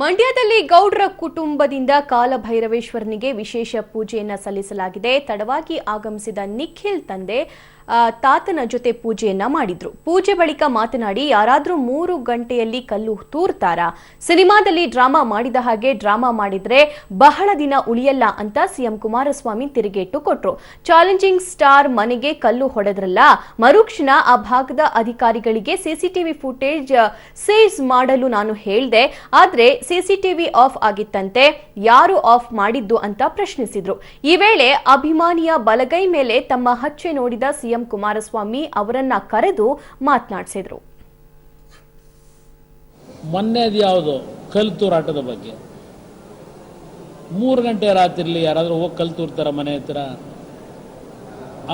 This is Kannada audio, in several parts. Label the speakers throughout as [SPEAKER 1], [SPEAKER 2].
[SPEAKER 1] ಮಂಡ್ಯದಲ್ಲಿ ಗೌಡ್ರ ಕುಟುಂಬದಿಂದ ಕಾಲಭೈರವೇಶ್ವರನಿಗೆ ವಿಶೇಷ ಪೂಜೆಯನ್ನ ಸಲ್ಲಿಸಲಾಗಿದೆ. ತಡವಾಗಿ ಆಗಮಿಸಿದ ನಿಖಿಲ್ ತಂದೆ ತಾತನ ಜೊತೆ ಪೂಜೆಯನ್ನ ಮಾಡಿದ್ರು. ಪೂಜೆ ಬಳಿಕ ಮಾತನಾಡಿ, ಯಾರಾದ್ರೂ 3 ಗಂಟೆಯಲ್ಲಿ ಕಲ್ಲು ತೂರ್ತಾರಾ? ಸಿನಿಮಾದಲ್ಲಿ ಡ್ರಾಮಾ ಮಾಡಿದ ಹಾಗೆ ಡ್ರಾಮಾ ಮಾಡಿದ್ರೆ ಬಹಳ ದಿನ ಉಳಿಯಲ್ಲ ಅಂತ ಸಿಎಂ ಕುಮಾರಸ್ವಾಮಿ ತಿರುಗೇಟು ಕೊಟ್ರು. ಚಾಲೆಂಜಿಂಗ್ ಸ್ಟಾರ್ ಮನೆಗೆ ಕಲ್ಲು ಹೊಡೆದ್ರಲ್ಲ, ಮರುಕ್ಷಣ ಆ ಭಾಗದ ಅಧಿಕಾರಿಗಳಿಗೆ ಸಿಸಿಟಿವಿ ಫುಟೇಜ್ ಸೀಸ್ ಮಾಡಲು ನಾನು ಹೇಳ್ದೆ, ಆದ್ರೆ ಸಿಸಿಟಿವಿ ಆಫ್ ಆಗಿತ್ತಂತೆ, ಯಾರು ಆಫ್ ಮಾಡಿದ್ದು ಅಂತ ಪ್ರಶ್ನಿಸಿದ್ರು. ಈ ವೇಳೆ ಅಭಿಮಾನಿಯ ಬಲಗೈ ಮೇಲೆ ತಮ್ಮ ಹಚ್ಚೆ ನೋಡಿದ ಸಿಎಂ ಕುಮಾರಸ್ವಾಮಿ ಅವರನ್ನ ಕರೆದು ಮಾತನಾಡಿಸಿದ್ರು.
[SPEAKER 2] ಮೊನ್ನೆ ಯಾವುದು ಕಲ್ಲು ತೂರಾಟದ ಬಗ್ಗೆ 3 ಗಂಟೆ ರಾತ್ರಿಲಿ ಯಾರಾದ್ರೂ ಹೋಗಿ ಕಲ್ಲು ತೂರ್ತಾರ ಮನೆ ಹತ್ರ?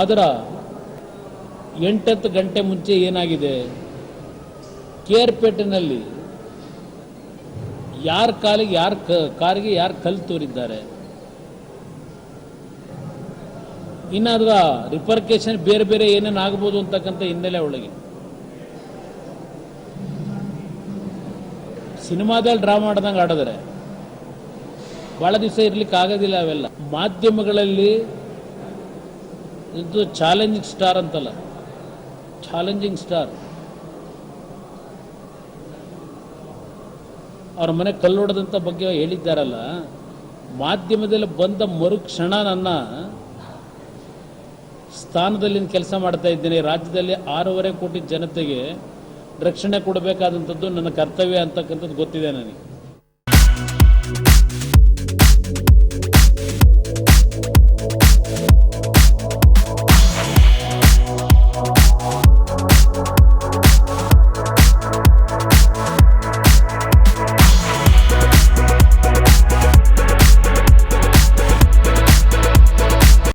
[SPEAKER 2] ಅದರ 8-10 ಗಂಟೆ ಮುಂಚೆ ಏನಾಗಿದೆ, ಕೇರ್ಪೇಟೆನಲ್ಲಿ ಯಾರ ಕಾರಿಗೆ ಯಾರು ಕಲ್ಲು ತೂರಿದ್ದಾರೆ, ಇನ್ನಾದ್ರ ರಿಪರ್ಕೇಶನ್ ಬೇರೆ ಬೇರೆ ಏನೇನು ಆಗ್ಬೋದು ಅಂತಕ್ಕಂಥ ಹಿನ್ನೆಲೆ ಒಳಗೆ ಸಿನಿಮಾದಲ್ಲಿ ಡ್ರಾಮಾ ಮಾಡ್ದಂಗೆ ಆಡಿದ್ರೆ ಬಹಳ ದಿವಸ ಇರ್ಲಿಕ್ಕೆ ಆಗೋದಿಲ್ಲ. ಅವೆಲ್ಲ ಮಾಧ್ಯಮಗಳಲ್ಲಿ ಇದು ಚಾಲೆಂಜಿಂಗ್ ಸ್ಟಾರ್ ಅಂತಲ್ಲ, ಚಾಲೆಂಜಿಂಗ್ ಸ್ಟಾರ್ ಅವ್ರ ಮನೆ ಕಲ್ಲೊಡೆದಂಥ ಬಗ್ಗೆ ಹೇಳಿದ್ದಾರಲ್ಲ, ಮಾಧ್ಯಮದಲ್ಲಿ ಬಂದ ಮರುಕ್ಷಣ ನನ್ನ ಸ್ಥಾನದಲ್ಲಿ ಕೆಲಸ ಮಾಡ್ತಾ ಇದ್ದೇನೆ. ರಾಜ್ಯದಲ್ಲಿ 6.5 ಕೋಟಿ ಜನತೆಗೆ ರಕ್ಷಣೆ ಕೊಡಬೇಕಾದಂಥದ್ದು ನನ್ನ ಕರ್ತವ್ಯ ಅಂತಕ್ಕಂಥದ್ದು ಗೊತ್ತಿದೆ ನನಗೆ.